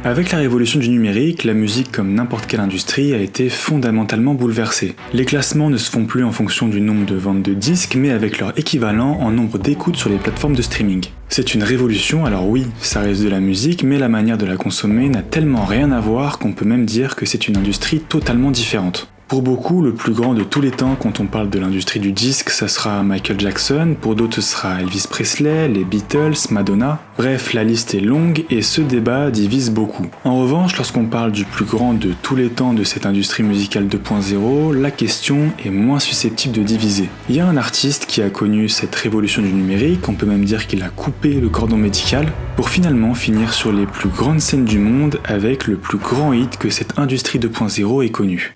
Avec la révolution du numérique, la musique comme n'importe quelle industrie a été fondamentalement bouleversée. Les classements ne se font plus en fonction du nombre de ventes de disques, mais avec leur équivalent en nombre d'écoutes sur les plateformes de streaming. C'est une révolution, alors oui, ça reste de la musique, mais la manière de la consommer n'a tellement rien à voir qu'on peut même dire que c'est une industrie totalement différente. Pour beaucoup, le plus grand de tous les temps quand on parle de l'industrie du disque, ça sera Michael Jackson, pour d'autres ce sera Elvis Presley, les Beatles, Madonna. Bref, la liste est longue et ce débat divise beaucoup. En revanche, lorsqu'on parle du plus grand de tous les temps de cette industrie musicale 2.0, la question est moins susceptible de diviser. Il y a un artiste qui a connu cette révolution du numérique, on peut même dire qu'il a coupé le cordon médical, pour finalement finir sur les plus grandes scènes du monde avec le plus grand hit que cette industrie 2.0 ait connu.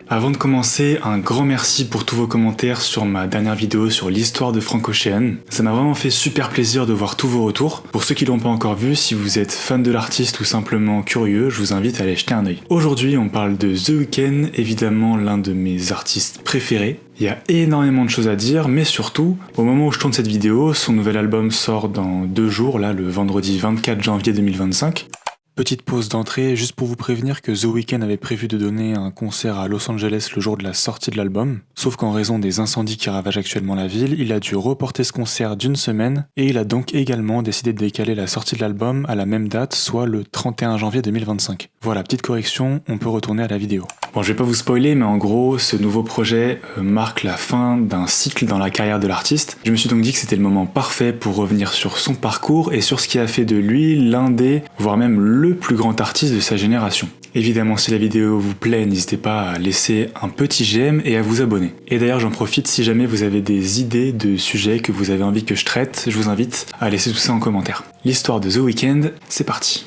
Avant de commencer, un grand merci pour tous vos commentaires sur ma dernière vidéo sur l'histoire de Frank Ocean. Ça m'a vraiment fait super plaisir de voir tous vos retours. Pour ceux qui l'ont pas encore vu, si vous êtes fan de l'artiste ou simplement curieux, je vous invite à aller jeter un œil. Aujourd'hui, on parle de The Weeknd, évidemment l'un de mes artistes préférés. Il y a énormément de choses à dire, mais surtout, au moment où je tourne cette vidéo, son nouvel album sort dans 2 jours, là, le vendredi 24 janvier 2025. Petite pause d'entrée, juste pour vous prévenir que The Weeknd avait prévu de donner un concert à Los Angeles le jour de la sortie de l'album, sauf qu'en raison des incendies qui ravagent actuellement la ville, il a dû reporter ce concert d'1 semaine, et il a donc également décidé de décaler la sortie de l'album à la même date, soit le 31 janvier 2025. Voilà, petite correction, on peut retourner à la vidéo. Bon, je vais pas vous spoiler, mais en gros, ce nouveau projet marque la fin d'un cycle dans la carrière de l'artiste. Je me suis donc dit que c'était le moment parfait pour revenir sur son parcours et sur ce qui a fait de lui l'un des, voire même le plus grand artiste de sa génération. Évidemment, si la vidéo vous plaît, n'hésitez pas à laisser un petit j'aime et à vous abonner. Et d'ailleurs, j'en profite, si jamais vous avez des idées de sujets que vous avez envie que je traite, je vous invite à laisser tout ça en commentaire. L'histoire de The Weeknd, c'est parti.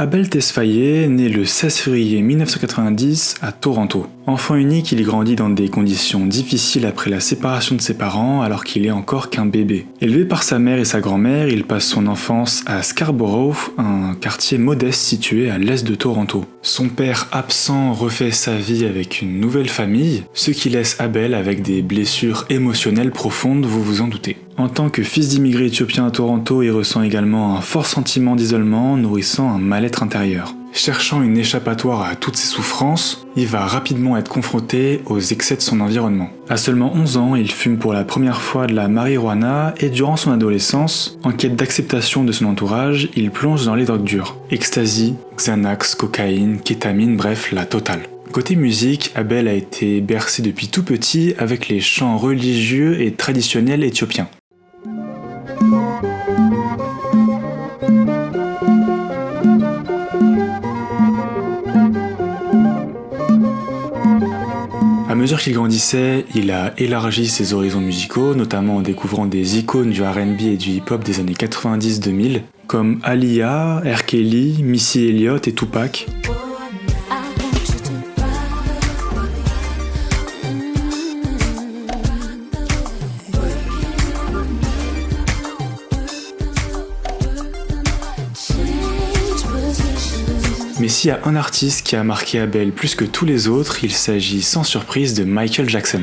Abel Tesfaye naît le 16 février 1990 à Toronto. Enfant unique, il grandit dans des conditions difficiles après la séparation de ses parents alors qu'il est encore qu'un bébé. Élevé par sa mère et sa grand-mère, il passe son enfance à Scarborough, un quartier modeste situé à l'est de Toronto. Son père absent refait sa vie avec une nouvelle famille, ce qui laisse Abel avec des blessures émotionnelles profondes, vous vous en doutez. En tant que fils d'immigrés éthiopiens à Toronto, il ressent également un fort sentiment d'isolement, nourrissant un mal-être intérieur. Cherchant une échappatoire à toutes ses souffrances, il va rapidement être confronté aux excès de son environnement. À seulement 11 ans, il fume pour la première fois de la marijuana et durant son adolescence, en quête d'acceptation de son entourage, il plonge dans les drogues dures. Ecstasy, Xanax, cocaïne, kétamine, bref, la totale. Côté musique, Abel a été bercé depuis tout petit avec les chants religieux et traditionnels éthiopiens. À mesure qu'il grandissait, il a élargi ses horizons musicaux, notamment en découvrant des icônes du R&B et du hip-hop des années 90-2000, comme Aaliyah, R. Kelly, Missy Elliott et Tupac. Mais s'il y a un artiste qui a marqué Abel plus que tous les autres, il s'agit sans surprise de Michael Jackson.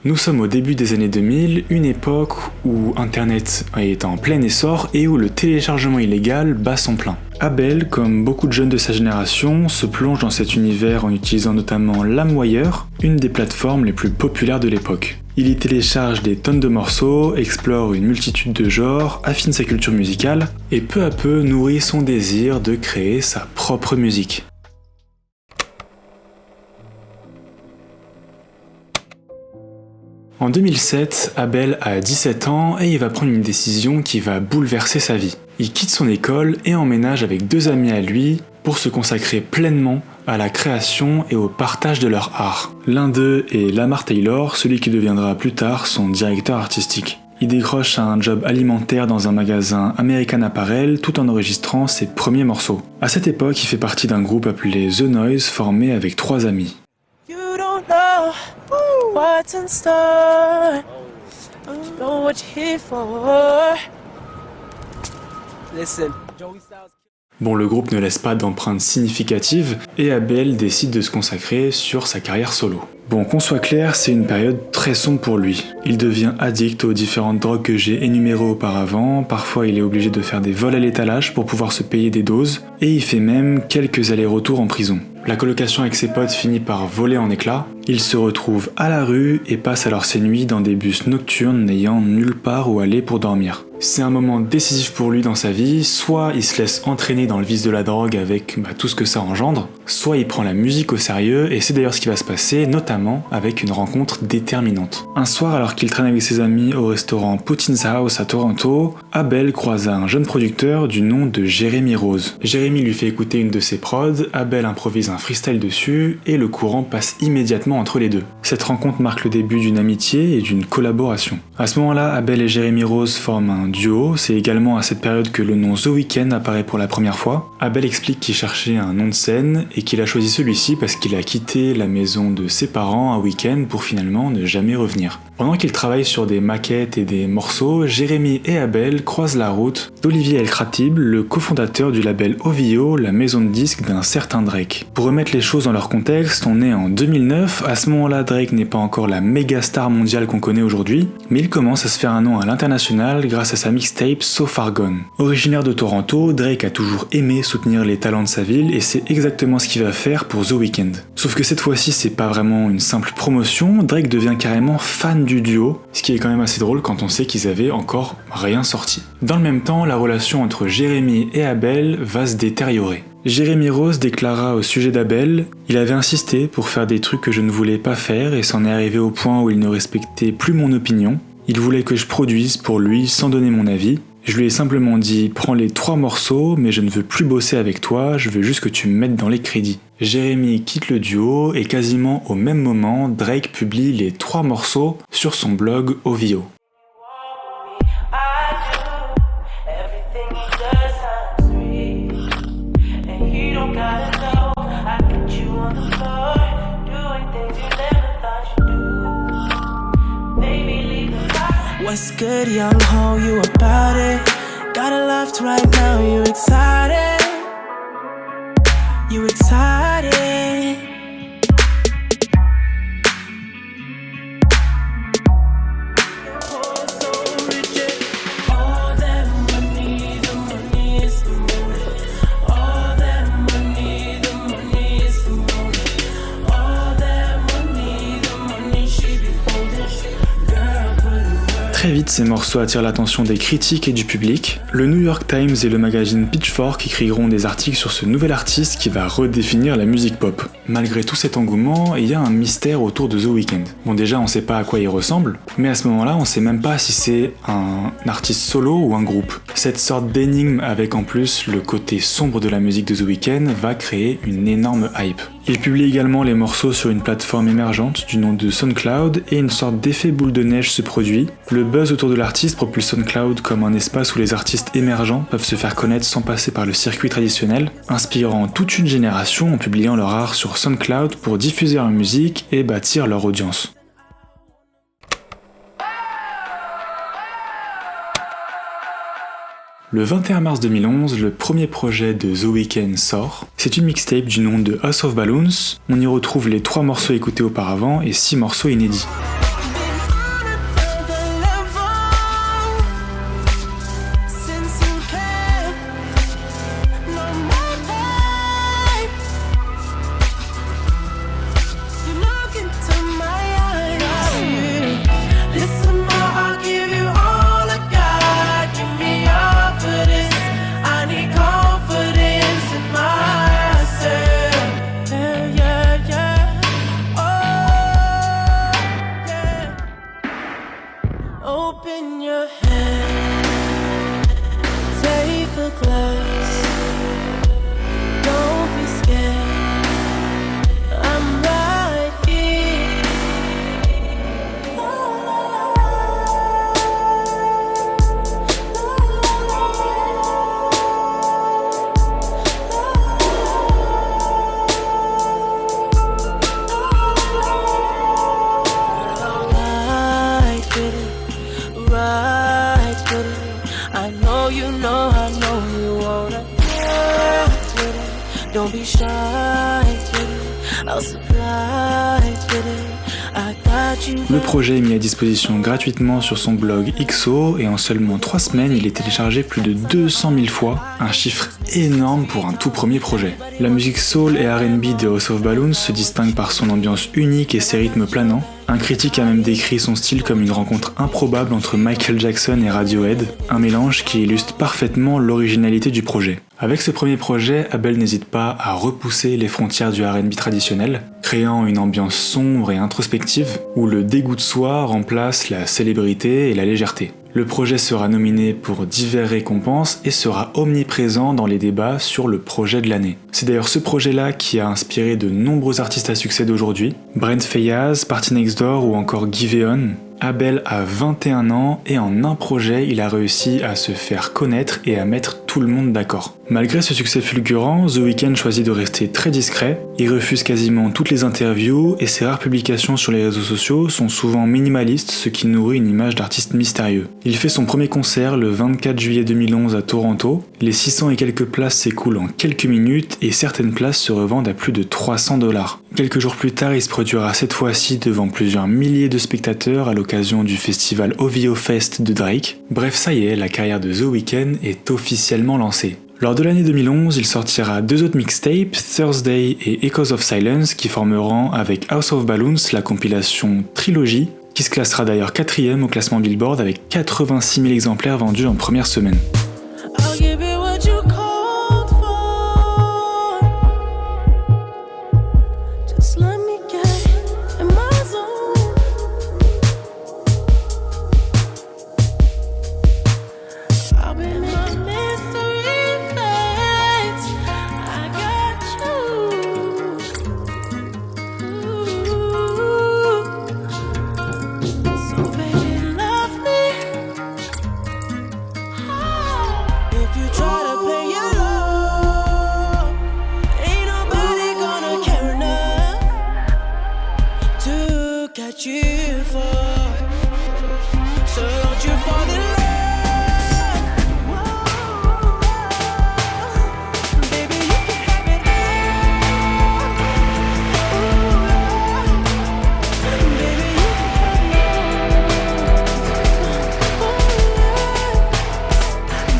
Nous sommes au début des années 2000, une époque où Internet est en plein essor et où le téléchargement illégal bat son plein. Abel, comme beaucoup de jeunes de sa génération, se plonge dans cet univers en utilisant notamment LimeWire, une des plateformes les plus populaires de l'époque. Il y télécharge des tonnes de morceaux, explore une multitude de genres, affine sa culture musicale et peu à peu nourrit son désir de créer sa propre musique. En 2007, Abel a 17 ans et il va prendre une décision qui va bouleverser sa vie. Il quitte son école et emménage avec 2 amis à lui pour se consacrer pleinement à la création et au partage de leur art. L'un d'eux est Lamar Taylor, celui qui deviendra plus tard son directeur artistique. Il décroche un job alimentaire dans un magasin American Apparel tout en enregistrant ses premiers morceaux. À cette époque, il fait partie d'un groupe appelé The Noise formé avec 3 amis. You don't know what's in store. You know what you're here for. Listen, Joey Styles. Bon, le groupe ne laisse pas d'empreinte significative et Abel décide de se consacrer sur sa carrière solo. Bon, qu'on soit clair, c'est une période très sombre pour lui. Il devient addict aux différentes drogues que j'ai énumérées auparavant, parfois il est obligé de faire des vols à l'étalage pour pouvoir se payer des doses, et il fait même quelques allers-retours en prison. La colocation avec ses potes finit par voler en éclats, ils se retrouvent à la rue et passent alors ses nuits dans des bus nocturnes n'ayant nulle part où aller pour dormir. C'est un moment décisif pour lui dans sa vie, soit il se laisse entraîner dans le vice de la drogue avec tout ce que ça engendre, soit il prend la musique au sérieux et c'est d'ailleurs ce qui va se passer, notamment avec une rencontre déterminante. Un soir, alors qu'il traîne avec ses amis au restaurant Putin's House à Toronto, Abel croisa un jeune producteur du nom de Jeremy Rose. Jeremy lui fait écouter une de ses prods, Abel improvise un freestyle dessus et le courant passe immédiatement entre les deux. Cette rencontre marque le début d'une amitié et d'une collaboration. À ce moment-là, Abel et Jeremy Rose forment un duo, c'est également à cette période que le nom The Weeknd apparaît pour la première fois. Abel explique qu'il cherchait un nom de scène et qu'il a choisi celui-ci parce qu'il a quitté la maison de ses parents un week-end pour finalement ne jamais revenir. Pendant qu'ils travaillent sur des maquettes et des morceaux, Jeremy et Abel croisent la route d'Olivier El Khatib, le cofondateur du label OVO, la maison de disques d'un certain Drake. Pour remettre les choses dans leur contexte, on est en 2009, à ce moment-là Drake n'est pas encore la méga star mondiale qu'on connaît aujourd'hui, mais il commence à se faire un nom à l'international grâce à sa mixtape So Far Gone. Originaire de Toronto, Drake a toujours aimé soutenir les talents de sa ville et c'est exactement ce qu'il va faire pour The Weeknd. Sauf que cette fois-ci c'est pas vraiment une simple promotion, Drake devient carrément fan du duo, ce qui est quand même assez drôle quand on sait qu'ils avaient encore rien sorti. Dans le même temps, la relation entre Jeremy et Abel va se détériorer. Jeremy Rose déclara au sujet d'Abel « Il avait insisté pour faire des trucs que je ne voulais pas faire et c'en est arrivé au point où il ne respectait plus mon opinion. Il voulait que je produise pour lui sans donner mon avis. Je lui ai simplement dit « Prends les 3 morceaux, mais je ne veux plus bosser avec toi, je veux juste que tu me mettes dans les crédits. » Jeremy quitte le duo et quasiment au même moment, Drake publie les 3 morceaux sur son blog OVO. What's good, young ho, you about it? Got a left right now, you excited? You excited? Très vite, ces morceaux attirent l'attention des critiques et du public. Le New York Times et le magazine Pitchfork écriront des articles sur ce nouvel artiste qui va redéfinir la musique pop. Malgré tout cet engouement, il y a un mystère autour de The Weeknd. Bon, déjà, on sait pas à quoi il ressemble, mais à ce moment-là, on sait même pas si c'est un artiste solo ou un groupe. Cette sorte d'énigme avec en plus le côté sombre de la musique de The Weeknd va créer une énorme hype. Il publie également les morceaux sur une plateforme émergente du nom de SoundCloud et une sorte d'effet boule de neige se produit. Le buzz autour de l'artiste propulse SoundCloud comme un espace où les artistes émergents peuvent se faire connaître sans passer par le circuit traditionnel, inspirant toute une génération en publiant leur art sur SoundCloud pour diffuser leur musique et bâtir leur audience. Le 21 mars 2011, le premier projet de The Weeknd sort. C'est une mixtape du nom de House of Balloons. On y retrouve les 3 morceaux écoutés auparavant et 6 morceaux inédits. Le projet est mis à disposition gratuitement sur son blog XO et en seulement 3 semaines, il est téléchargé plus de 200 000 fois, un chiffre énorme pour un tout premier projet. La musique soul et R&B de House of Balloons se distingue par son ambiance unique et ses rythmes planants. Un critique a même décrit son style comme une rencontre improbable entre Michael Jackson et Radiohead, un mélange qui illustre parfaitement l'originalité du projet. Avec ce premier projet, Abel n'hésite pas à repousser les frontières du R&B traditionnel, créant une ambiance sombre et introspective où le dégoût de soi remplace la célébrité et la légèreté. Le projet sera nominé pour diverses récompenses et sera omniprésent dans les débats sur le projet de l'année. C'est d'ailleurs ce projet-là qui a inspiré de nombreux artistes à succès d'aujourd'hui, Brent Faiyaz, Party Next Door ou encore Giveon. Abel a 21 ans et en un projet, il a réussi à se faire connaître et à mettre tout le monde d'accord. Malgré ce succès fulgurant, The Weeknd choisit de rester très discret, il refuse quasiment toutes les interviews et ses rares publications sur les réseaux sociaux sont souvent minimalistes, ce qui nourrit une image d'artiste mystérieux. Il fait son premier concert le 24 juillet 2011 à Toronto, les 600 et quelques places s'écoulent en quelques minutes et certaines places se revendent à plus de 300 $. Quelques jours plus tard, il se produira cette fois-ci devant plusieurs milliers de spectateurs à l'occasion du festival OVO Fest de Drake. Bref, ça y est, la carrière de The Weeknd est officiellement lancée. Lors de l'année 2011, il sortira 2 autres mixtapes, Thursday et Echoes of Silence, qui formeront avec House of Balloons la compilation Trilogy, qui se classera d'ailleurs 4ème au classement Billboard avec 86 000 exemplaires vendus en première semaine.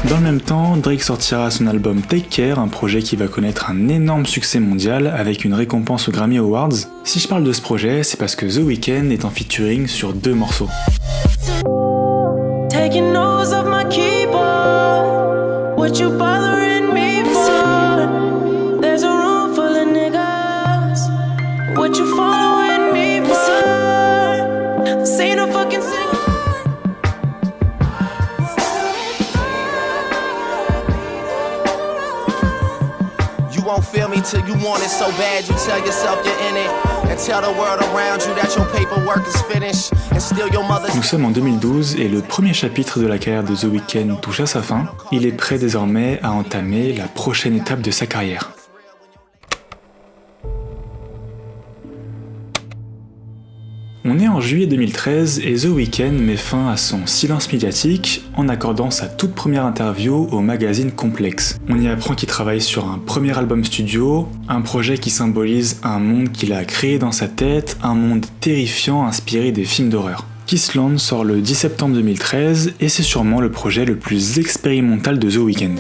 Dans le même temps, Drake sortira son album Take Care, un projet qui va connaître un énorme succès mondial avec une récompense aux Grammy Awards. Si je parle de ce projet, c'est parce que The Weeknd est en featuring sur 2 morceaux. Feel me till you want it so bad you tell yourself you're in it and tell the world around you that your paperwork is finished and still your mother. Nous sommes en 2012 et le premier chapitre de la carrière de The Weeknd touche à sa fin. Il est prêt désormais à entamer la prochaine étape de sa carrière. On est en juillet 2013 et The Weeknd met fin à son silence médiatique en accordant sa toute première interview au magazine Complex. On y apprend qu'il travaille sur un premier album studio, un projet qui symbolise un monde qu'il a créé dans sa tête, un monde terrifiant inspiré des films d'horreur. Kissland sort le 10 septembre 2013 et c'est sûrement le projet le plus expérimental de The Weeknd.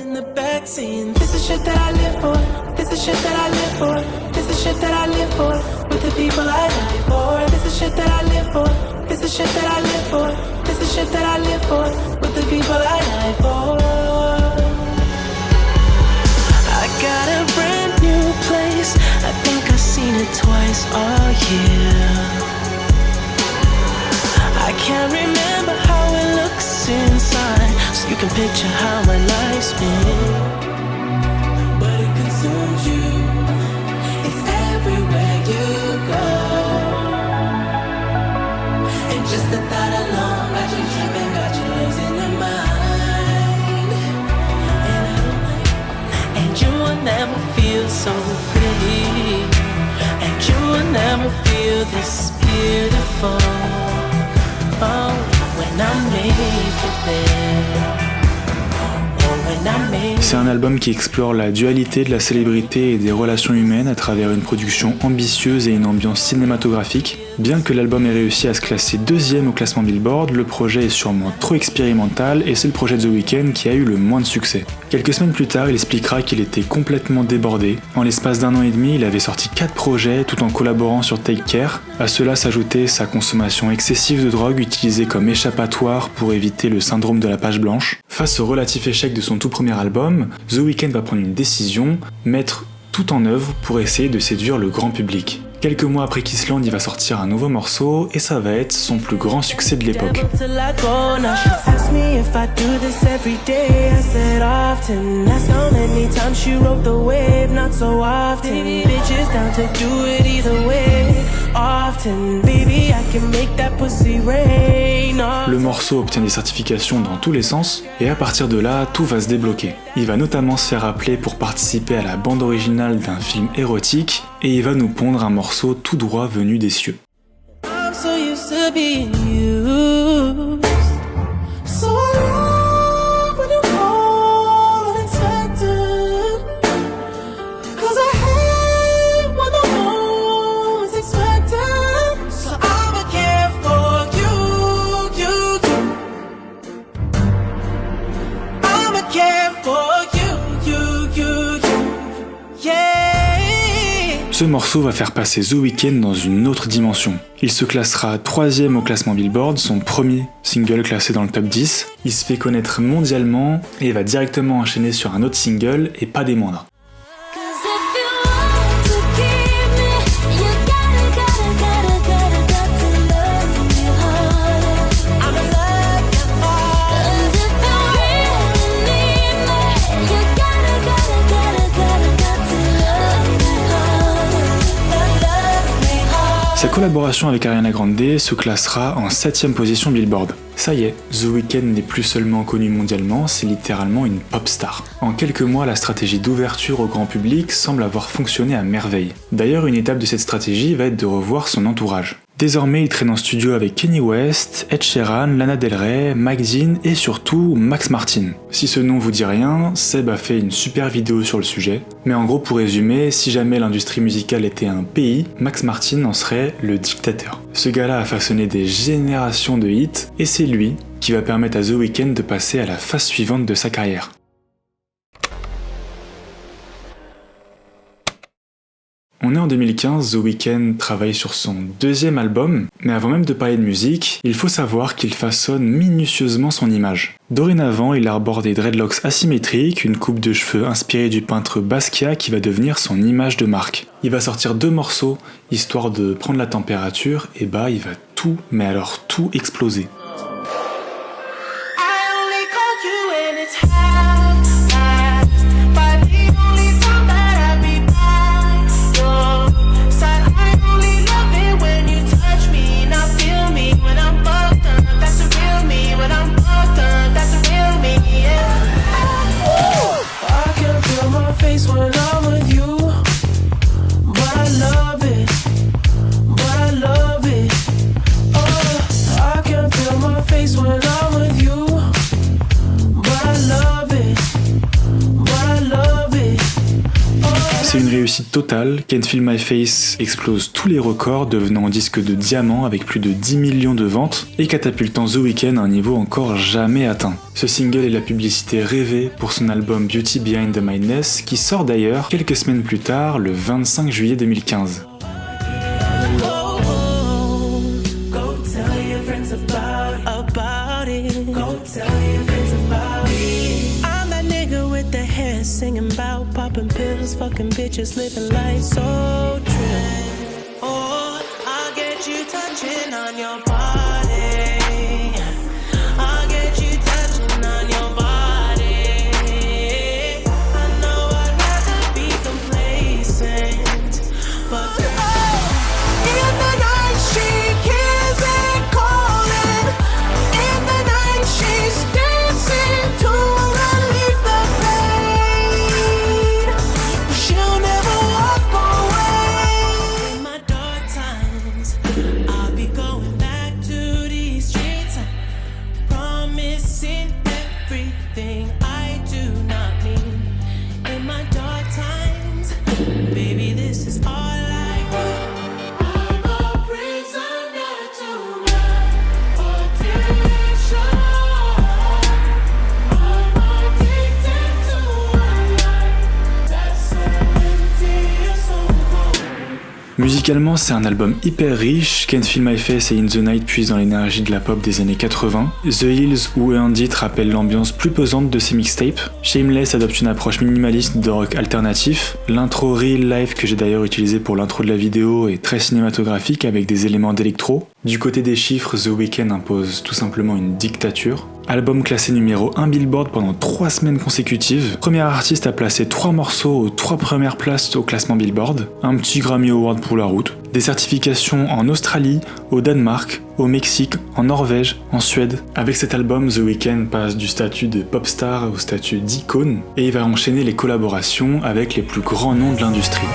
I can't remember how it looks inside, so you can picture how my life's been. But it consumes you, it's everywhere you go. And just the thought alone got you tripping, got you losing your mind. And you will never feel so free, and you will never feel this beautiful. Oh, when I'm naked there, or when C'est un album qui explore la dualité de la célébrité et des relations humaines à travers une production ambitieuse et une ambiance cinématographique. Bien que l'album ait réussi à se classer 2e au classement Billboard, le projet est sûrement trop expérimental et c'est le projet de The Weeknd qui a eu le moins de succès. Quelques semaines plus tard, il expliquera qu'il était complètement débordé. En l'espace d'1 an et demi, il avait sorti 4 projets tout en collaborant sur Take Care. À cela s'ajoutait sa consommation excessive de drogue utilisée comme échappatoire pour éviter le syndrome de la page blanche. Face au relatif échec de son tout premier album, The Weeknd va prendre une décision, mettre tout en œuvre pour essayer de séduire le grand public. Quelques mois après Kissland, il va sortir un nouveau morceau et ça va être son plus grand succès de l'époque. Le morceau obtient des certifications dans tous les sens et à partir de là, tout va se débloquer. Il va notamment se faire appeler pour participer à la bande originale d'un film érotique et il va nous pondre un morceau tout droit venu des cieux. Ce morceau va faire passer The Weeknd dans une autre dimension. Il se classera 3e au classement Billboard, son premier single classé dans le top 10. Il se fait connaître mondialement et va directement enchaîner sur un autre single et pas des moindres. Sa collaboration avec Ariana Grande se classera en 7e position Billboard. Ça y est, The Weeknd n'est plus seulement connu mondialement, c'est littéralement une pop star. En quelques mois, la stratégie d'ouverture au grand public semble avoir fonctionné à merveille. D'ailleurs, une étape de cette stratégie va être de revoir son entourage. Désormais, il traîne en studio avec Kanye West, Ed Sheeran, Lana Del Rey, Mike Dean et surtout Max Martin. Si ce nom vous dit rien, Seb a fait une super vidéo sur le sujet. Mais en gros, pour résumer, si jamais l'industrie musicale était un pays, Max Martin en serait le dictateur. Ce gars-là a façonné des générations de hits et c'est lui qui va permettre à The Weeknd de passer à la phase suivante de sa carrière. On est en 2015, The Weeknd travaille sur son 2e album, mais avant même de parler de musique, il faut savoir qu'il façonne minutieusement son image. Dorénavant, il arbore des dreadlocks asymétriques, une coupe de cheveux inspirée du peintre Basquiat qui va devenir son image de marque. Il va sortir 2 morceaux, histoire de prendre la température, et bah il va tout, mais alors tout exploser. C'est une réussite totale, Can't Feel My Face explose tous les records, devenant disque de diamant avec plus de 10 millions de ventes et catapultant The Weeknd à un niveau encore jamais atteint. Ce single est la publicité rêvée pour son album Beauty Behind the Madness qui sort d'ailleurs quelques semaines plus tard, le 25 juillet 2015. Singing about popping pills, fucking bitches, living life so true. Oh, I'll get you touching on your body. I'll get you touching on your body. I know I'd rather be complacent, but in the night she hears it calling. In the night she's dancing to relieve the pain. She'll never walk away. Musicalement, c'est un album hyper riche. Can't Feel My Face et In The Night puisent dans l'énergie de la pop des années 80. The Hills ou Earned rappellent l'ambiance plus pesante de ses mixtapes. Shameless adopte une approche minimaliste de rock alternatif. L'intro Real Life, que j'ai d'ailleurs utilisé pour l'intro de la vidéo, est très cinématographique avec des éléments d'électro. Du côté des chiffres, The Weeknd impose tout simplement une dictature. Album classé numéro 1 Billboard pendant 3 semaines consécutives. Premier artiste à placer 3 morceaux aux 3 premières places au classement Billboard. Un petit Grammy Award pour la route. Des certifications en Australie, au Danemark, au Mexique, en Norvège, en Suède. Avec cet album, The Weeknd passe du statut de pop star au statut d'icône et il va enchaîner les collaborations avec les plus grands noms de l'industrie.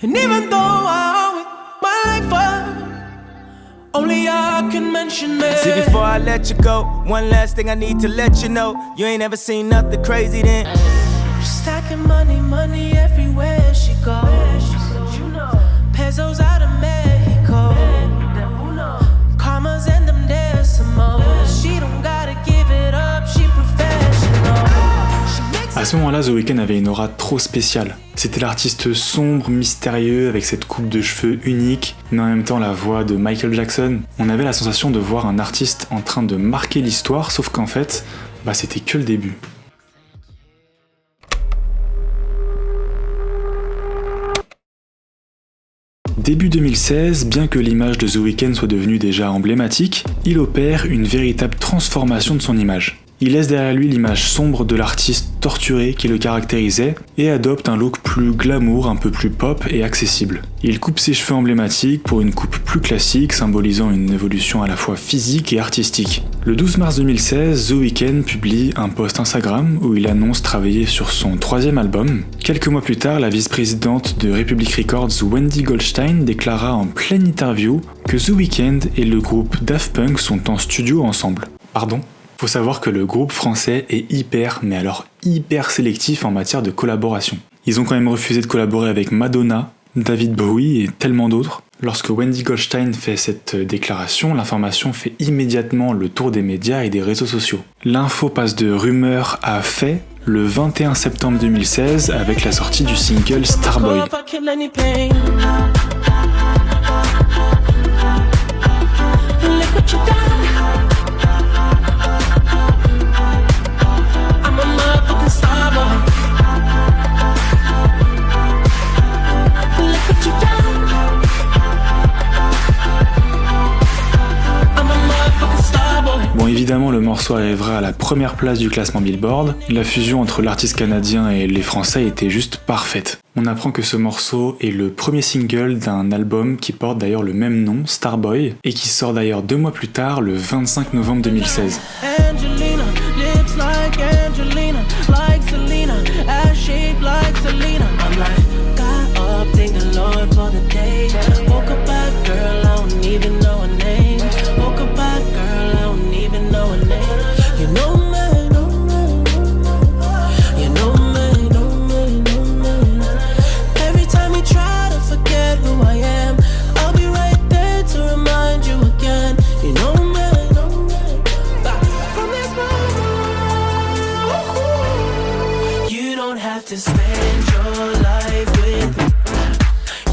And even though I owe it my life up, only I can mention it. See, before I let you go, one last thing I need to let you know. You ain't ever seen nothing crazy then. She's stacking money, money everywhere she goes. You know, pesos out of Mexico. Commas and them decimals. She don't gotta give it up, she professional. À ce moment-là, The Weeknd avait une aura trop spéciale. C'était l'artiste sombre, mystérieux, avec cette coupe de cheveux unique, mais en même temps la voix de Michael Jackson. On avait la sensation de voir un artiste en train de marquer l'histoire, sauf qu'en fait, c'était que le début. Début 2016, bien que l'image de The Weeknd soit devenue déjà emblématique, il opère une véritable transformation de son image. Il laisse derrière lui l'image sombre de l'artiste torturé qui le caractérisait et adopte un look plus glamour, un peu plus pop et accessible. Il coupe ses cheveux emblématiques pour une coupe plus classique, symbolisant une évolution à la fois physique et artistique. Le 12 mars 2016, The Weeknd publie un post Instagram où il annonce travailler sur son 3e album. Quelques mois plus tard, la vice-présidente de Republic Records, Wendy Goldstein, déclara en pleine interview que The Weeknd et le groupe Daft Punk sont en studio ensemble. Pardon ? Faut savoir que le groupe français est hyper sélectif en matière de collaboration. Ils ont quand même refusé de collaborer avec Madonna, David Bowie et tellement d'autres. Lorsque Wendy Goldstein fait cette déclaration, l'information fait immédiatement le tour des médias et des réseaux sociaux. L'info passe de rumeur à fait le 21 septembre 2016 avec la sortie du single Starboy. Bon, évidemment, le morceau arrivera à la première place du classement Billboard. La fusion entre l'artiste canadien et les Français était juste parfaite. On apprend que ce morceau est le premier single d'un album qui porte d'ailleurs le même nom, Starboy, et qui sort d'ailleurs 2 mois plus tard, le 25 novembre 2016. Angelina, lips like Angelina, like Selena, ass shaped like Selena. I'm like, got up, thank the Lord for the day. Woke up bad girl, I don't even know her name. Woke up bad girl, I don't even know her name. You know me, you know me, every time you try to forget who I am, I'll be right there to remind you again. You know me. To spend your life with me,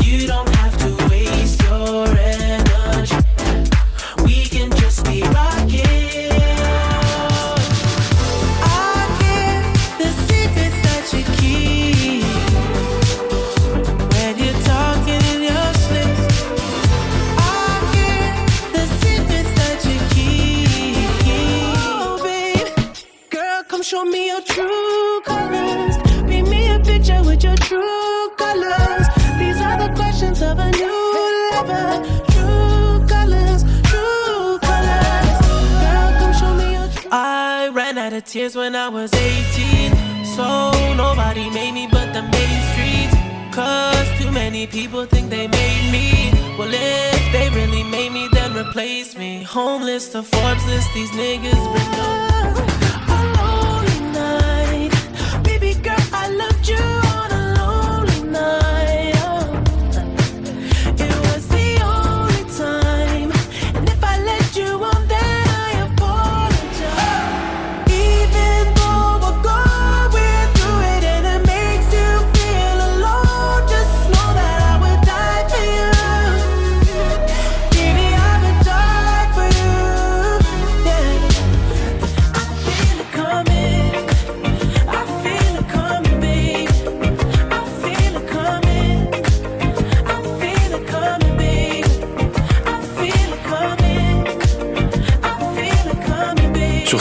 you don't have to waste your energy. We can just be rocking. I hear the secrets that you keep when you're talking in your sleep. I hear the secrets that you keep. Oh, babe, girl, come show me your true colors. With your true colors, these are the questions of a new lover. True colors, girl, come show me your true. I ran out of tears when I was 18, so nobody made me but the main streets. Cause too many people think they made me. Well, if they really made me, then replace me. Homeless to Forbes list, these niggas bring up. Alone at night, baby girl, I loved you.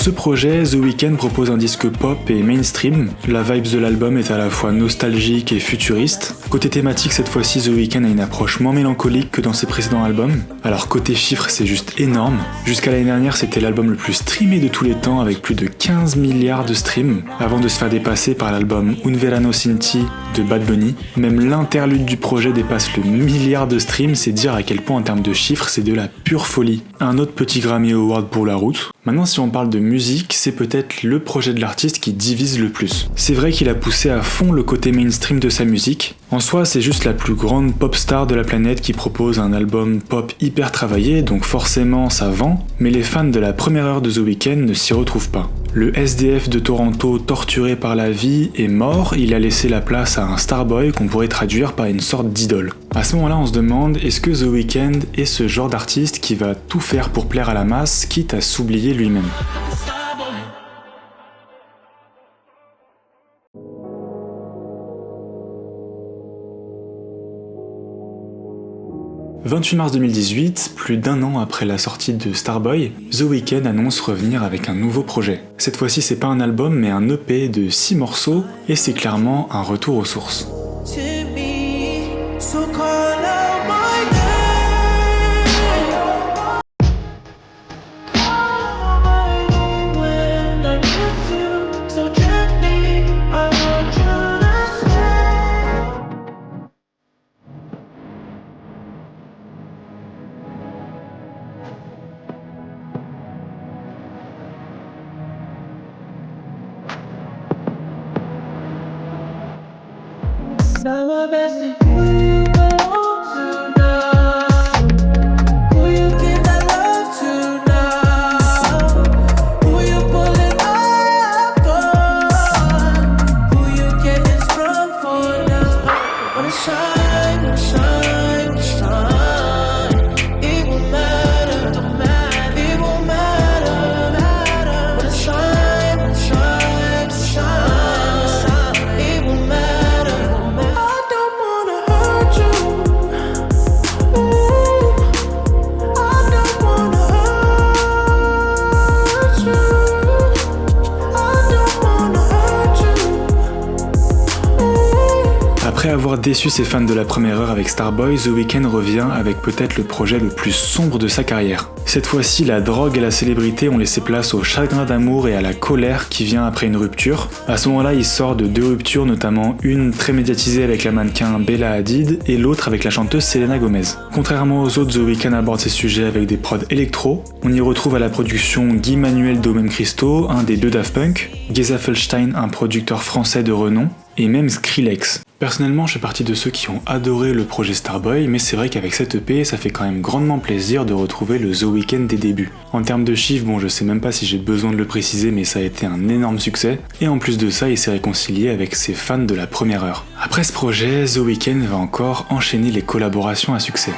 ce projet, The Weeknd propose un disque pop et mainstream. La vibe de l'album est à la fois nostalgique et futuriste. Côté thématique, cette fois-ci, The Weeknd a une approche moins mélancolique que dans ses précédents albums. Alors côté chiffres, c'est juste énorme. Jusqu'à l'année dernière, c'était l'album le plus streamé de tous les temps avec plus de 15 milliards de streams, avant de se faire dépasser par l'album Un Verano Sin Ti de Bad Bunny. Même l'interlude du projet dépasse le milliard de streams, c'est dire à quel point en termes de chiffres, c'est de la pure folie. Un autre petit Grammy Award pour la route. Maintenant, si on parle de musique, c'est peut-être le projet de l'artiste qui divise le plus. C'est vrai qu'il a poussé à fond le côté mainstream de sa musique. En soi, c'est juste la plus grande pop star de la planète qui propose un album pop hyper travaillé, donc forcément ça vend, mais les fans de la première heure de The Weeknd ne s'y retrouvent pas. Le SDF de Toronto torturé par la vie est mort, il a laissé la place à un starboy qu'on pourrait traduire par une sorte d'idole. À ce moment-là, on se demande, est-ce que The Weeknd est ce genre d'artiste qui va tout faire pour plaire à la masse, quitte à s'oublier lui-même ? « 28 mars 2018, plus d'un an après la sortie de Starboy, The Weeknd annonce revenir avec un nouveau projet. Cette fois-ci, c'est pas un album, mais un EP de 6 morceaux, et c'est clairement un retour aux sources. Now my best who you belong to now? Who you give that love to now? Who you pulling up for? Who you getting sprung for now? Wanna shine, wanna shine, wanna shine. It won't matter, don't matter. It won't matter, matter. Wanna shine, wanna shine, wanna shine. It won't matter. Après avoir déçu ses fans de la première heure avec Starboy, The Weeknd revient avec peut-être le projet le plus sombre de sa carrière. Cette fois-ci, la drogue et la célébrité ont laissé place au chagrin d'amour et à la colère qui vient après une rupture. À ce moment-là, il sort de 2 ruptures, notamment une très médiatisée avec la mannequin Bella Hadid et l'autre avec la chanteuse Selena Gomez. Contrairement aux autres, The Weeknd aborde ces sujets avec des prods électro. On y retrouve à la production Guy Manuel Domen Christo, un des 2 Daft Punk, Geza Felstein, un producteur français de renom, et même Skrillex. Personnellement, je fais partie de ceux qui ont adoré le projet Starboy, mais c'est vrai qu'avec cette EP, ça fait quand même grandement plaisir de retrouver le The Weeknd des débuts. En termes de chiffres, bon, je sais même pas si j'ai besoin de le préciser, mais ça a été un énorme succès, et en plus de ça, il s'est réconcilié avec ses fans de la première heure. Après ce projet, The Weeknd va encore enchaîner les collaborations à succès.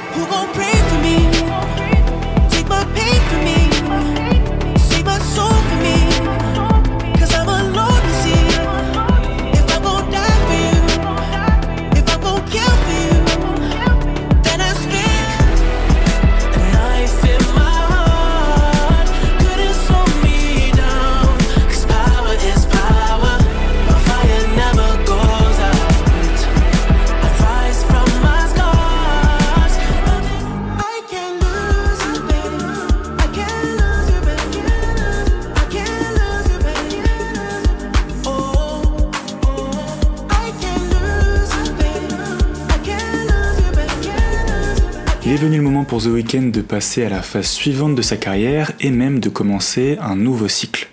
Il est venu le moment pour The Weeknd de passer à la phase suivante de sa carrière et même de commencer un nouveau cycle.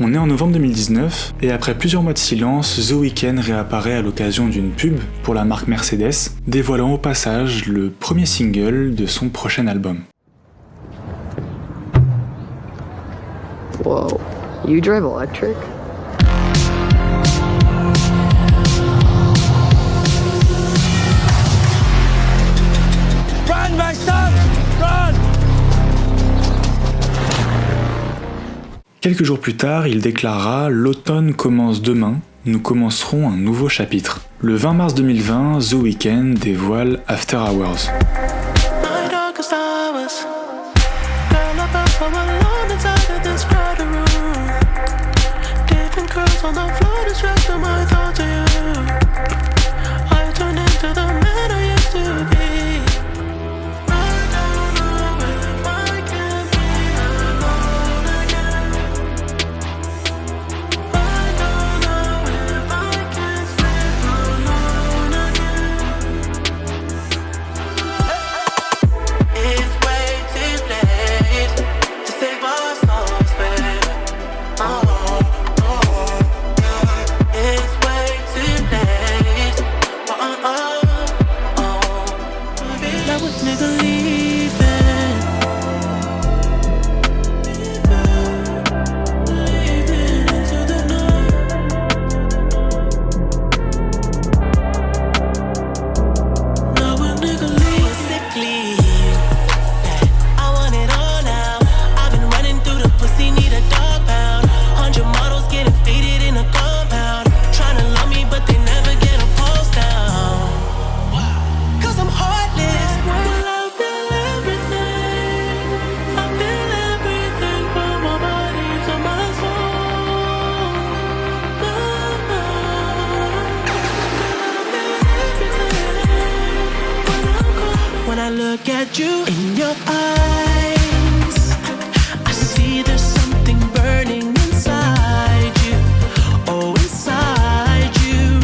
On est en novembre 2019 et après plusieurs mois de silence, The Weeknd réapparaît à l'occasion d'une pub pour la marque Mercedes, dévoilant au passage le premier single de son prochain album. Whoa, you drive electric? Run, my son! Run! Quelques jours plus tard, il déclarera « L'automne commence demain » nous commencerons un nouveau chapitre. Le 20 mars 2020, The Weeknd dévoile After Hours. My darkest hours. Girl, I felt so alone inside of this crowded room. Different curls on the floor, distracting my thoughts to you. I turned into the man I used to be. I don't know if I can be alone again. I don't know if I can sleep alone again. It's way too late to save our souls, baby. It's way too late. That was nigga leaving. Leaving into the night. Now a nigga leaving. Sick leave. I want it all now. I've been running through the pussy, need a dog pound. 100 models getting faded in a compound. Trying to love me, but they never get a pulse down. Cause I'm heartless. Well, I feel everything. I feel everything from my body to my soul. When I look at you in your eyes, I see there's something burning inside you. Oh, inside you.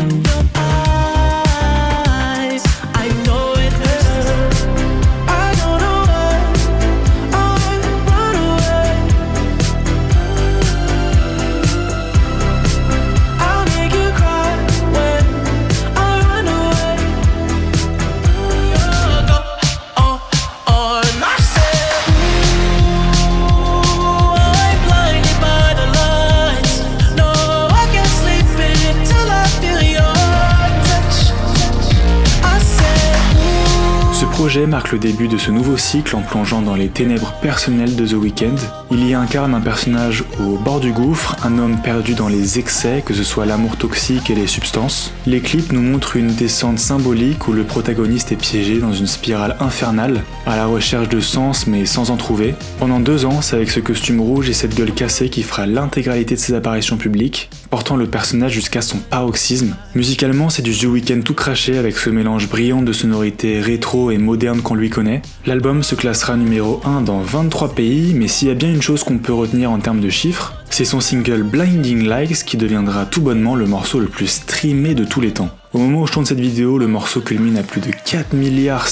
In your eyes, I know it hurts. I don't know why I run away. I'll make you cry when I run away. Go on, I said, ooh, I'm blinded by the lights. No, I can't sleep until I feel your touch. I said, ooh. Ce projet marque le début de ce nouveau cycle en plongeant dans les ténèbres personnelles de The Weeknd. Il y incarne un personnage au bord du gouffre, un homme perdu dans les excès, que ce soit l'amour toxique et les substances. Les clips nous montrent une descente symbolique où le protagoniste est piégé dans une spirale infernale, à la recherche de sens mais sans en trouver. Pendant 2 ans, c'est avec ce costume rouge et cette gueule cassée qui fera l'intégralité de ses apparitions publiques, portant le personnage jusqu'à son paroxysme. Musicalement, c'est du The Weeknd tout craché avec ce mélange brillant de sonorités rétro et moderne qu'on lui connaît. L'album se classera numéro 1 dans 23 pays, mais s'il y a bien une chose qu'on peut retenir en termes de chiffres, c'est son single Blinding Lights qui deviendra tout bonnement le morceau le plus streamé de tous les temps. Au moment où je tourne cette vidéo, le morceau culmine à plus de 4,6 milliards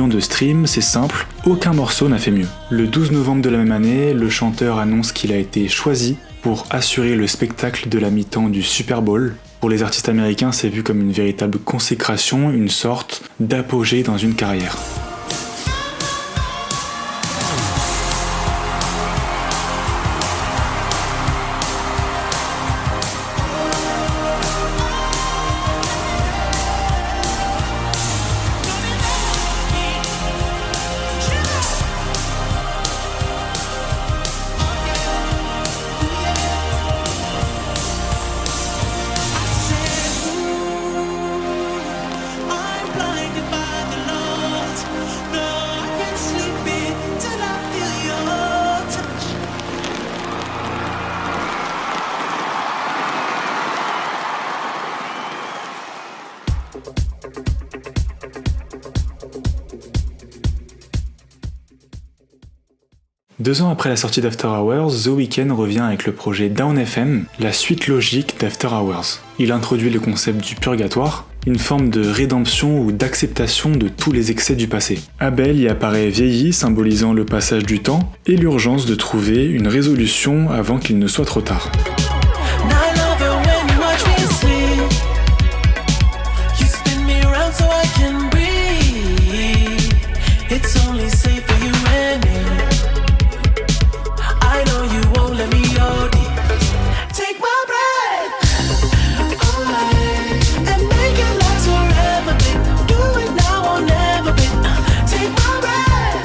de streams, c'est simple, aucun morceau n'a fait mieux. Le 12 novembre de la même année, le chanteur annonce qu'il a été choisi pour assurer le spectacle de la mi-temps du Super Bowl. Pour les artistes américains, c'est vu comme une véritable consécration, une sorte d'apogée dans une carrière. I'm blinded by the lights. No, I can't sleep till I feel your touch. Deux ans après la sortie d'After Hours, The Weeknd revient avec le projet Down FM, la suite logique d'After Hours. Il introduit le concept du purgatoire, une forme de rédemption ou d'acceptation de tous les excès du passé. Abel y apparaît vieilli, symbolisant le passage du temps et l'urgence de trouver une résolution avant qu'il ne soit trop tard. And I love it when you watch me sleep. You spin me around so I can breathe. It's only safe for you and me. I know you won't let me OD. Take my breath away and make it last forever, babe. Do it now or never, babe. Take my breath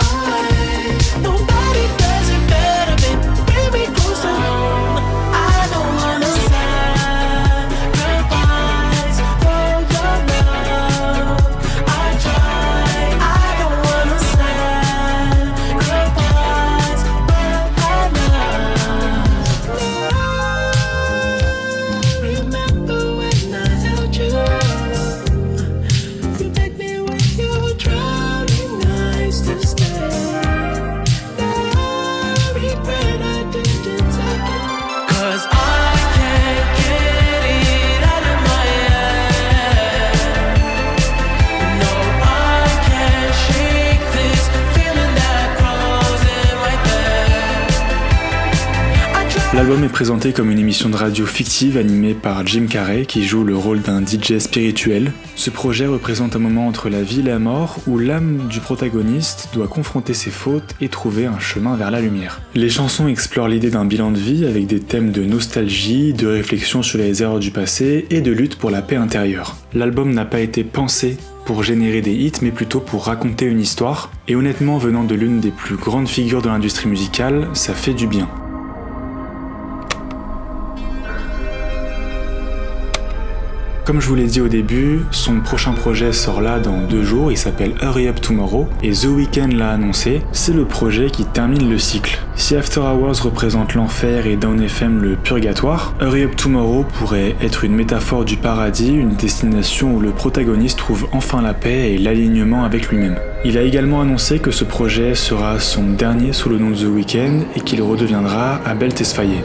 away. Nobody does it better, babe. Bring me closer. L'album est présenté comme une émission de radio fictive animée par Jim Carrey qui joue le rôle d'un DJ spirituel. Ce projet représente un moment entre la vie et la mort où l'âme du protagoniste doit confronter ses fautes et trouver un chemin vers la lumière. Les chansons explorent l'idée d'un bilan de vie avec des thèmes de nostalgie, de réflexion sur les erreurs du passé et de lutte pour la paix intérieure. L'album n'a pas été pensé pour générer des hits mais plutôt pour raconter une histoire et honnêtement venant de l'une des plus grandes figures de l'industrie musicale, ça fait du bien. Comme je vous l'ai dit au début, son prochain projet sort là dans 2 jours, il s'appelle Hurry Up Tomorrow, et The Weeknd l'a annoncé, c'est le projet qui termine le cycle. Si After Hours représente l'enfer et Down FM le purgatoire, Hurry Up Tomorrow pourrait être une métaphore du paradis, une destination où le protagoniste trouve enfin la paix et l'alignement avec lui-même. Il a également annoncé que ce projet sera son dernier sous le nom de The Weeknd et qu'il redeviendra Abel Tesfaye.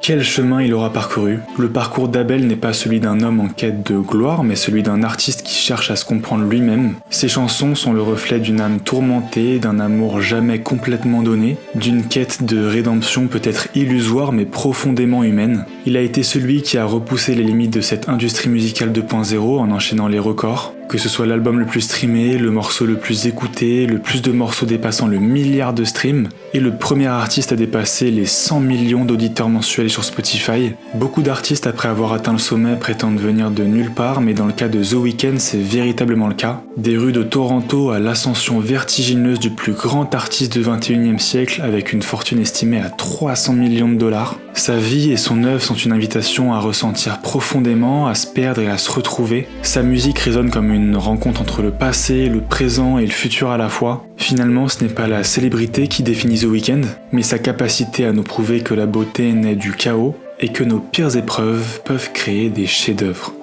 Quel chemin il aura parcouru? Le parcours d'Abel n'est pas celui d'un homme en quête de gloire, mais celui d'un artiste qui cherche à se comprendre lui-même. Ses chansons sont le reflet d'une âme tourmentée, d'un amour jamais complètement donné, d'une quête de rédemption peut-être illusoire mais profondément humaine. Il a été celui qui a repoussé les limites de cette industrie musicale 2.0 en enchaînant les records. Que ce soit l'album le plus streamé, le morceau le plus écouté, le plus de morceaux dépassant le milliard de streams, et le premier artiste à dépasser les 100 millions d'auditeurs mensuels sur Spotify. Beaucoup d'artistes après avoir atteint le sommet prétendent venir de nulle part, mais dans le cas de The Weeknd, c'est véritablement le cas. Des rues de Toronto à l'ascension vertigineuse du plus grand artiste du 21e siècle avec une fortune estimée à 300 millions de dollars. Sa vie et son œuvre sont une invitation à ressentir profondément, à se perdre et à se retrouver. Sa musique résonne comme une rencontre entre le passé, le présent et le futur à la fois. Finalement, ce n'est pas la célébrité qui définit The Weeknd, mais sa capacité à nous prouver que la beauté naît du chaos et que nos pires épreuves peuvent créer des chefs-d'œuvre.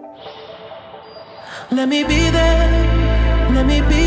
Let me be there, let me be